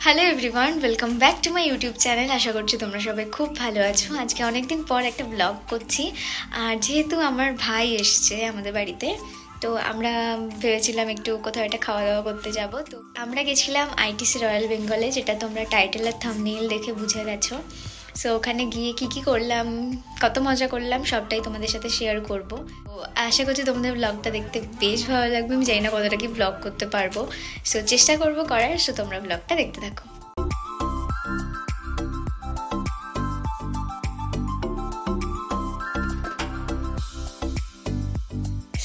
Hello everyone, welcome back to my YouTube channel. আশা করছি তোমরা সবাই খুব ভালো আছো। আজকে অনেকদিন পর একটা ব্লগ করছি। আর যেহেতু আমার ভাই এসছে আমাদের বাড়িতে, তো আমরা ভেবেছিলাম একটু কোথাও একটা খাওয়া দাওয়া করতে যাব। তো আমরা গেছিলাম আইটিসি রয়্যাল বেঙ্গলে, যেটা তোমরা টাইটেল আর থাম্বনেইল দেখে বুঝে গেছো। সো ওখানে গিয়ে কী করলাম, কত মজা করলাম, সবটাই তোমাদের সাথে শেয়ার করব। তো আশা করছি তোমাদের ব্লগটা দেখতে বেশ ভালো লাগবে। আমি জানি না কতটা কি ব্লগ করতে পারবো, সো চেষ্টা করবো করার। সো তোমরা ব্লগটা দেখতে থাকো।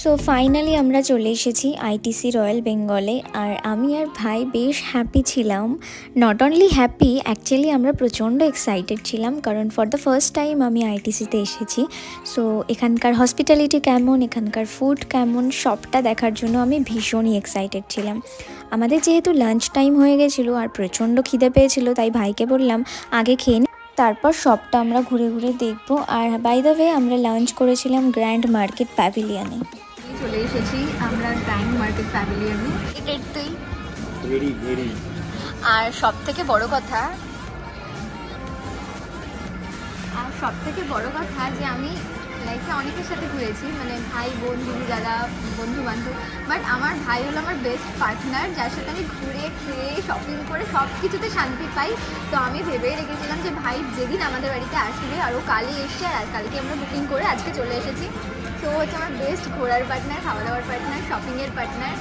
সো ফাইনালি আমরা চলে এসেছি আইটিসি রয়্যাল বেঙ্গলে। আর আমি আর ভাই বেশ হ্যাপি ছিলাম। নট অনলি হ্যাপি, অ্যাকচুয়ালি আমরা প্রচণ্ড এক্সাইটেড ছিলাম, কারণ ফর দ্য ফার্স্ট টাইম আমি আইটিসিতে এসেছি। সো এখানকার হসপিটালিটি কেমন, এখানকার ফুড কেমন, সবটা দেখার জন্য আমি ভীষণই এক্সাইটেড ছিলাম। আমাদের যেহেতু লাঞ্চ টাইম হয়ে গেছিলো আর প্রচণ্ড খিদে পেয়েছিল, তাই ভাইকে বললাম আগে খেয়ে নি, তারপর সবটা আমরা ঘুরে ঘুরে দেখবো। আর বাই দ্য ওয়ে আমরা লাঞ্চ করেছিলাম গ্র্যান্ড মার্কেট প্যাভিলিয়নে। চলে এসেছি আমরা গ্র্যান্ড মার্কেট প্যাভিলিয়নে। আর সব থেকে বড় কথা যে আমি লাইফে অনেকের সাথে ঘুরেছি, মানে ভাই বোন দিদি দাদা বন্ধু বান্ধব, বাট আমার ভাই হলো আমার বেস্ট পার্টনার, যার সাথে আমি ঘুরে খেয়ে শপিং করে সব কিছুতে শান্তি পাই। তো আমি ভেবেই রেখেছিলাম যে ভাই যেদিন আমাদের বাড়িতে আসবে, আর ও কালই এসছে, আর কালকে আমরা বুকিং করে আজকে চলে এসেছি। তো হচ্ছে আমার বেস্ট ঘোরার পার্টনার, খাওয়া দাওয়ার পার্টনার, শপিংয়ের পার্টনার।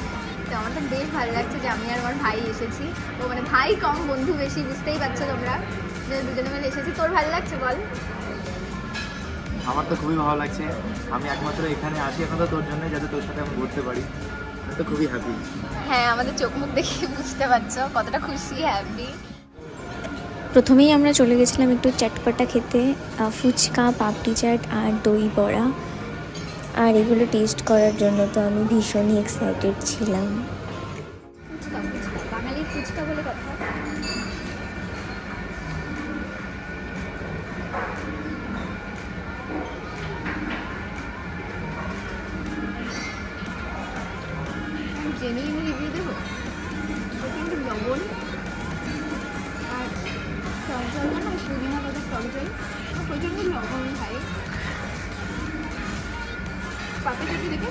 তো আমার তো বেশ ভালো লাগছে যে আমি আর আমার ভাই এসেছি। তো মানে ভাই কম বন্ধু বেশি, বুঝতেই পারছো তোমরা, যে দুজনে মিলে এসেছি। তোর ভালো লাগছে বল? আমার তো খুবই ভালো লাগছে। আমি একমাত্র এখানে আসি এখন তো তোর জন্য, যাতে তোর সাথে আমি ঘুরতে পারি। আমি তো খুবই হ্যাপি। হ্যাঁ, আমাদের চোখ মুখ দেখে বুঝতে পারছো কতটা খুশি, হ্যাপি। প্রথমেই আমরা চলে গেছিলাম একটু চটপটা খেতে, ফুচকা, পাপড়ি চাট আর দই বড়া। আর এগুলো টেস্ট করার জন্য তো আমি ভীষণই এক্সাইটেড ছিলাম। বাঙালি ফুচকা বলে কথা। জেনুইন রিভিউ দেবো, কিন্তু লবণ আর টক জল না, পুদিনা পাতার টক জল প্রচণ্ড লবণ খাই। পাতে কেটে দেখে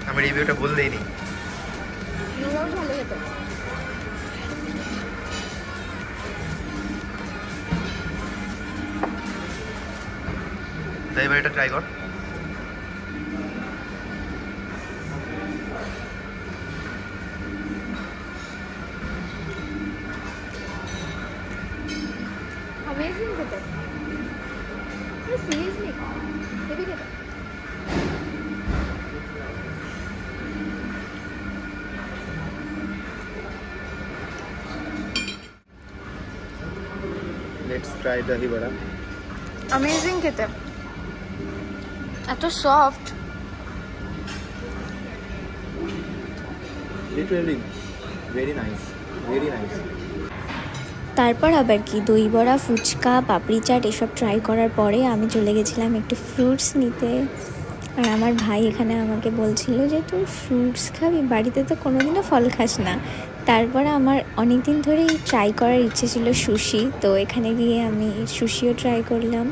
আমি রিভিউটা বললেই নি। ভালো হতো। তাই এবার এটা ট্রাই কর। अमेजिंग होता है सीरियसली, हेवी होता है। लेट्स ट्राई दही बड़ा। अमेजिंग খেতে, এত soft, literally very nice, very nice. তারপর আবার কি দই বড়া, ফুচকা, পাপড়ি চাট এসব ট্রাই করার পরে আমি চলে গেছিলাম একটু ফ্রুটস নিতে। আর আমার ভাই এখানে আমাকে বলছিল যে তুই ফ্রুটস খাবি, বাড়িতে তো কোনোদিনও ফল খাস না। তারপরে আমার অনেক দিন ধরেই ট্রাই করার ইচ্ছে ছিল সুশি, তো এখানে গিয়ে আমি সুশিও ট্রাই করলাম।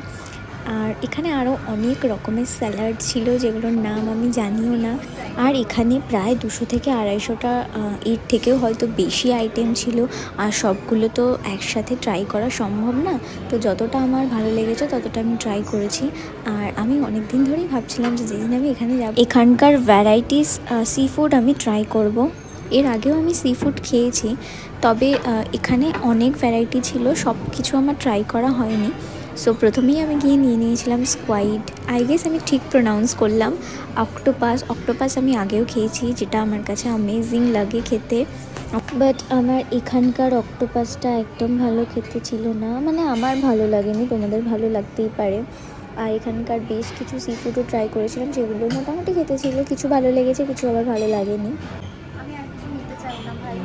আর এখানে আরও অনেক রকমের স্যালাড ছিল, যেগুলোর নাম আমি জানিও না। আর এখানে প্রায় 200 থেকে 250টা, এর থেকেও হয়তো বেশি আইটেম ছিল। আর সবগুলো তো একসাথে ট্রাই করা সম্ভব না, তো যতটা আমার ভালো লেগেছে ততটা আমি ট্রাই করেছি। আর আমি অনেক দিন ধরেই ভাবছিলাম যে যেদিন আমি এখানে যাব, এখানকার ভ্যারাইটিস সি ফুড আমি ট্রাই করব। এর আগেও আমি সি ফুড খেয়েছি, তবে এখানে অনেক ভ্যারাইটি ছিল, সব কিছু আমার ট্রাই করা হয়নি। সো প্রথমেই আমি গিয়ে নিয়ে নিয়েছিলাম স্কোয়াইড, আই গেস আমি ঠিক প্রোনাউন্স করলাম। অক্টোপাস আমি আগেও খেয়েছি, যেটা আমার কাছে অ্যামেজিং লাগে খেতে, বাট আমার এখানকার অক্টোপাসটা একদম ভালো খেতে ছিল না, মানে আমার ভালো লাগেনি, তোমাদের ভালো লাগতেই পারে। আর এখানকার বেশ কিছু সি ফুডও ট্রাই করেছিলাম, যেগুলো মোটামুটি খেতে ছিল, কিছু ভালো লেগেছে, কিছু আবার ভালো লাগেনি। আমি আর কিছু নিতে চাই না ভাই।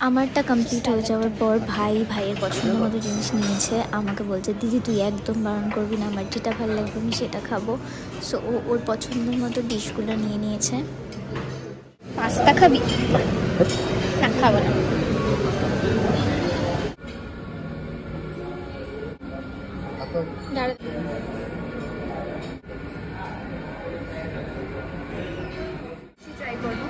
আমারটা কমপ্লিট হয়ে যাওয়ার পর ভাইয়ের পছন্দ মতো জিনিস নিয়েছে। আমাকে বলছে দিদি তুই একদম বারণ করবি না, আমার যেটা ভালো লাগবে আমি সেটা খাবো। সো ও ওর পছন্দের মতো ডিশগুলো নিয়ে নিয়েছে। পাস্তা খাবি? না, খাবো না। ট্রাই করবো।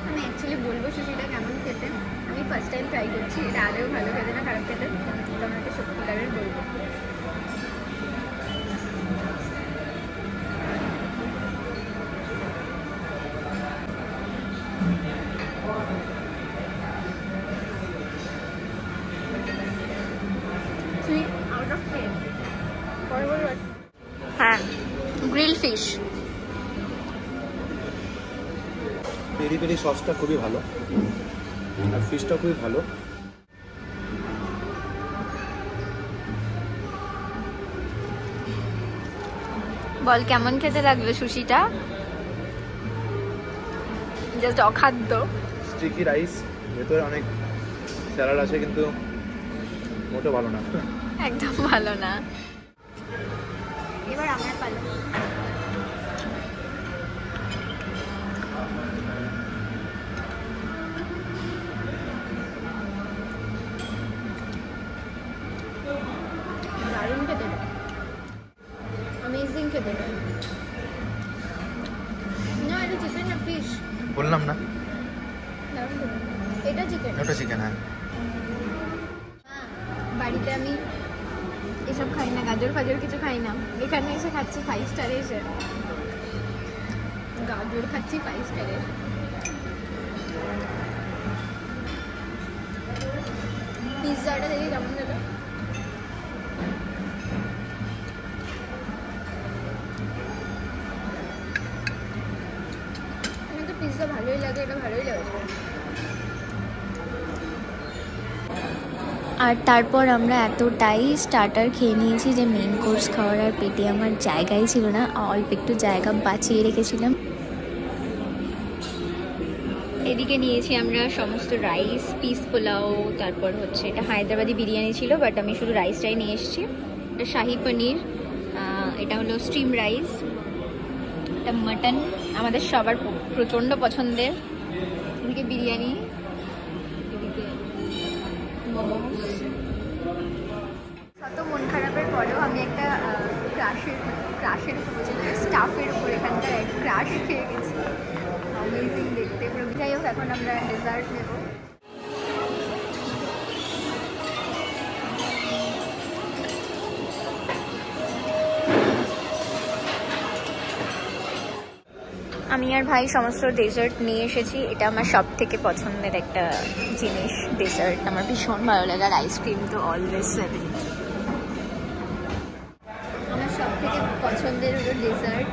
আমি অ্যাকচুয়ালি বলবো সুশিটা কেমন খেতে। আমি ফার্স্ট টাইম ট্রাই করছি, এটা আদৌ ভালো খেতে না খারাপ খেতে, তোমাকে সত্যিকারের বলবো। হ্যাঁ, গ্রিল ফিশ। পেরি পেরি সসটা খুবই ভালো আর ফিশটা খুবই ভালো। বল কেমন খেতে লাগলো সুশিটা? জাস্ট অখাদ্য। স্টিকি রাইস, ভেতরে অনেক স্যালাড আছে কিন্তু মোটেও ভালো না, একদম ভালো না। এবার আমার পালা। দারুণ খেতে, অ্যামেজিং খেতে। না এটা চিকেন না ফিশ? বললাম না দারুণ খেতে। এটা চিকেন? ওটা চিকেন। হ্যাঁ, বাড়িতে আমি এসব খাই না, গাজর ফাজর কিছু খাই না। এখানে এসে খাচ্ছি 5 স্টারে, এসে গাজর খাচ্ছি 5 স্টারে। পিৎজাটা দেখি কেমন দেবে। আমার তো পিৎজা ভালোই লাগে, এটা ভালোই লাগে। আর তারপর আমরা এতটাই স্টার্টার খেয়ে নিয়েছি যে মেন কোর্স খাওয়ার আর পেটে আমার জায়গাই ছিল না, অল্প একটু জায়গা বাঁচিয়ে রেখেছিলাম। এদিকে নিয়েছি আমরা সমস্ত রাইস, পিস পোলাও, তারপর হচ্ছে এটা হায়দ্রাবাদি বিরিয়ানি ছিল, বাট আমি শুধু রাইসটাই নিয়ে এসেছি। এটা শাহি পনির, এটা হলো স্টিম রাইস, এটা মাটন আমাদের সবার প্রচণ্ড পছন্দের, এদিকে বিরিয়ানি, এদিকে মোমোস। কত মন খারাপের পরেও আমি একটা ক্রাশের উপর স্টাফের উপর এখানকার এক ক্রাশ খেয়ে গেছি। অ্যামেজিং দেখতে পুরো। যাই হোক, এখন আমরা ডেজার্ট নেব। আমি আর ভাই সমস্ত ডেজার্ট নিয়ে এসেছি। এটা আমার সব থেকে পছন্দের একটা জিনিস, ডেজার্ট আমার ভীষণ ভালো লাগে। আর আইসক্রিম তো অলওয়েজ ফেভারিট। আমার সব থেকে পছন্দের হলো ডেজার্ট,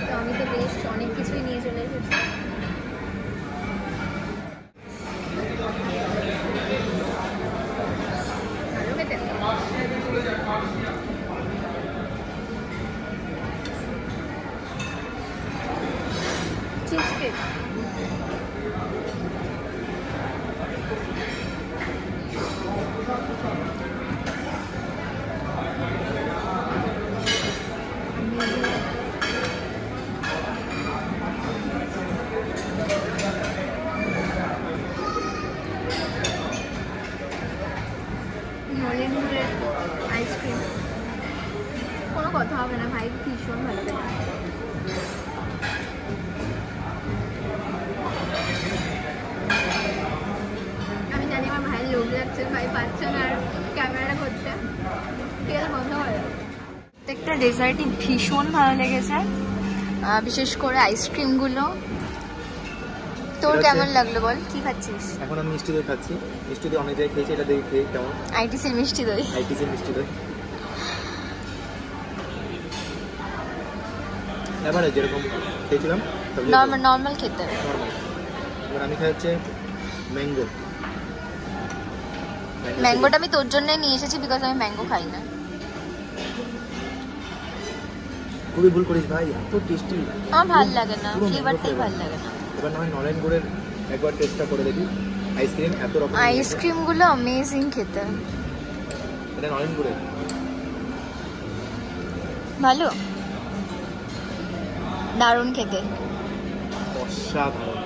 তো আমি তো বেশ অনেক কিছুই নিয়ে চলে এসেছি। ভালো খেতে। চিজ কেক, নলেন গুড়ের আইসক্রিম, কোনো কথা হবে না ভাই, ভীষণ ভালো লাগে। আমি জানি আমার ভাইয়ের লোভ লাগছে, ভাই পাচ্ছে না আর ক্যামেরাটা করতে, তেল বন্ধ করে। প্রত্যেকটা ডেজার্টই ভীষণ ভালো লেগেছে, বিশেষ করে আইসক্রিমগুলো। তোর কেমন লাগলো বল, কি খাচ্ছিস? এখন আমি মিষ্টি দই খাচ্ছি। মিষ্টি দই অনেক জায়গায় খেয়েছি, এটা দেখি খেয়ে কেমন। আইটিসির মিষ্টি দই। আইটিসির মিষ্টি দই এবারে যেরকম খেয়েছিলাম নর্মাল খেতে। নর্মাল। এবার আমি খাই হচ্ছে ম্যাঙ্গো। ম্যাঙ্গোটা আমি তোর জন্য নিয়ে এসেছি, বিকজ আমি ম্যাঙ্গো খাই না। খুবই ভুল করিস ভাই, এত টেস্টি। আমার ভালো লাগে না, ফ্লেভারটাই ভালো লাগে না। এবার না হয় নলেন গুড়ের একবার টেস্টটা করে দেখি। আইসক্রিম এত রকম, আইসক্রিমগুলো অ্যামেজিং খেতে। এটা নলেনপুরে ভালো, দারুণ খেতে। অসাধারণ।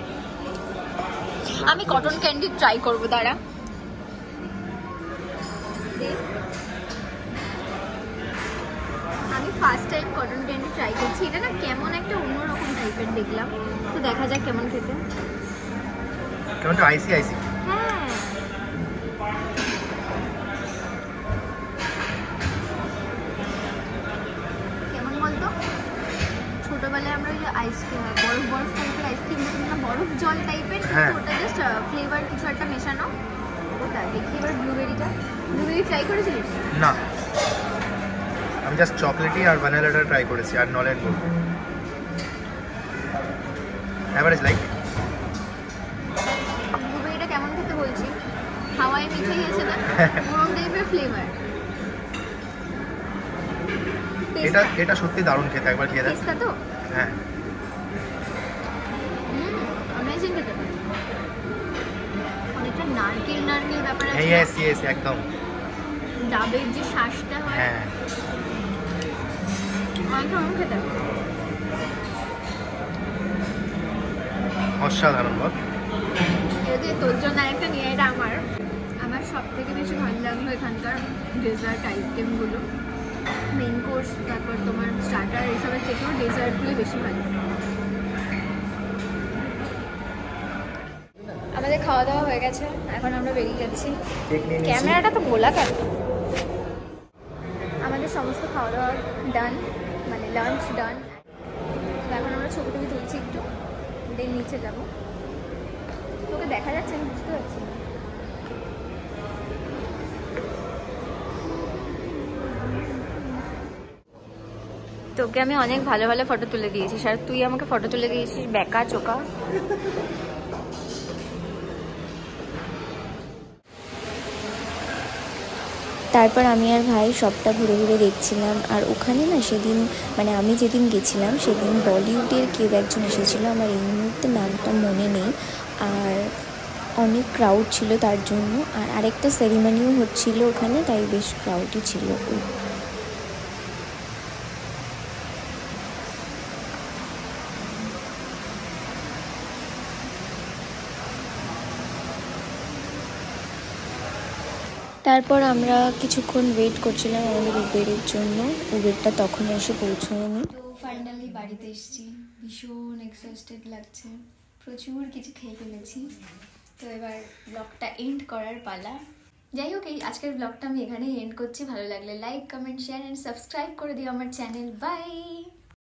আমি কটন ক্যান্ডি ট্রাই করবো, দাঁড়া। আমি first time cotton candy try করছি। এটা না কেমন একটা অন্যরকম টাইপের দেখলাম, তো দেখা যাক কেমন খেতে। কেমন তো আইসি আইসি। হ্যাঁ, কেমন বলতো, ছোটবেলায় আমরা ওই যে আইসক্রিম বরফ বরফ টাইপের আইসক্রিম দেখি না, বরফ জল টাইপের, ওটা জাস্ট ফ্লেভার কিছু একটা মেশানো। ওটা দেখি এবার ব্লুবেরিটা। ব্লুবেরি ট্রাই করেছিলিস? না, আমি জাস্ট চকলেটি আর ভ্যানিলাটা ট্রাই করেছি, আর নলেনপুর। Average like. ব্লুবেরিটা কেমন খেতে বলছি, হাওয়ায় মিঠাই আছে না, ওরকম টাইপের ফ্লেভার। এটা সত্যি দারুণ খেতে, একবার খেয়ে দেখ। পেস্তা তো? হ্যাঁ, অ্যামেজিং খেতে। অনেকটা নারকেল নারকেল ব্যাপার আছে। ইয়েস ইয়েস, একদম। ডাবের যে শ্বাসটা হয়, হ্যাঁ, অনেকটা অন্য খেতে। অসাধারণ বল। যদি তোর জন্য একটা নিয়ে, এটা আমার সব থেকে বেশি ভালো লাগলো এখানকার ডেজার্ট আইটেমগুলো। মেইন কোর্স, তারপর তোমার স্টার্টার, এসবের থেকেও ডেজার্টগুলো বেশি ভালো। আমাদের খাওয়া দাওয়া হয়ে গেছে, এখন আমরা বেরিয়ে যাচ্ছি। ক্যামেরাটা তো গোলা কেন? আমাদের সমস্ত খাওয়া দাওয়া ডান, মানে লাঞ্চ ডান। এখন আমরা ছবি টবি তুলছি, একটু দেন নিচে যাবো। তোকে দেখা যাচ্ছে, আমি বুঝতে পারছি না। তোকে আমি অনেক ভালো ভালো ফটো তুলে দিয়েছি, আর তুই আমাকে ফটো তুলে দিয়েছিস বেকা চোকা। তারপর আমি আর ভাই সবটা ঘুরে ঘুরে দেখছিলাম। আর ওখানে না সেদিন, মানে আমি যেদিন গেছিলাম সেদিন বলিউডের কেউ একজন এসেছিলো, আমার এই মুহূর্তে নামটা মনে নেই। আর অনেক ক্রাউড ছিল তার জন্য, আর আরেকটা সেরিমনিও হচ্ছিল ওখানে, তাই বেশ ক্রাউডই ছিল। তারপর আমরা কিছুক্ষণ ওয়েট করছিলাম আমাদের উবেরের জন্য। উবেরটা তখন এসে পৌঁছয়নি। তো ফাইনালি বাড়িতে এসেছি, ভীষণ এক্সস্টেড লাগছে, প্রচুর কিছু খেয়ে ফেলেছি। তো এবার ব্লগটা এন্ড করার পালা। যাই হোক, এই আজকের ব্লগটা আমি এখানেই এন্ড করছি। ভালো লাগলে like, comment, share and subscribe করে দিও আমার চ্যানেল। বাই।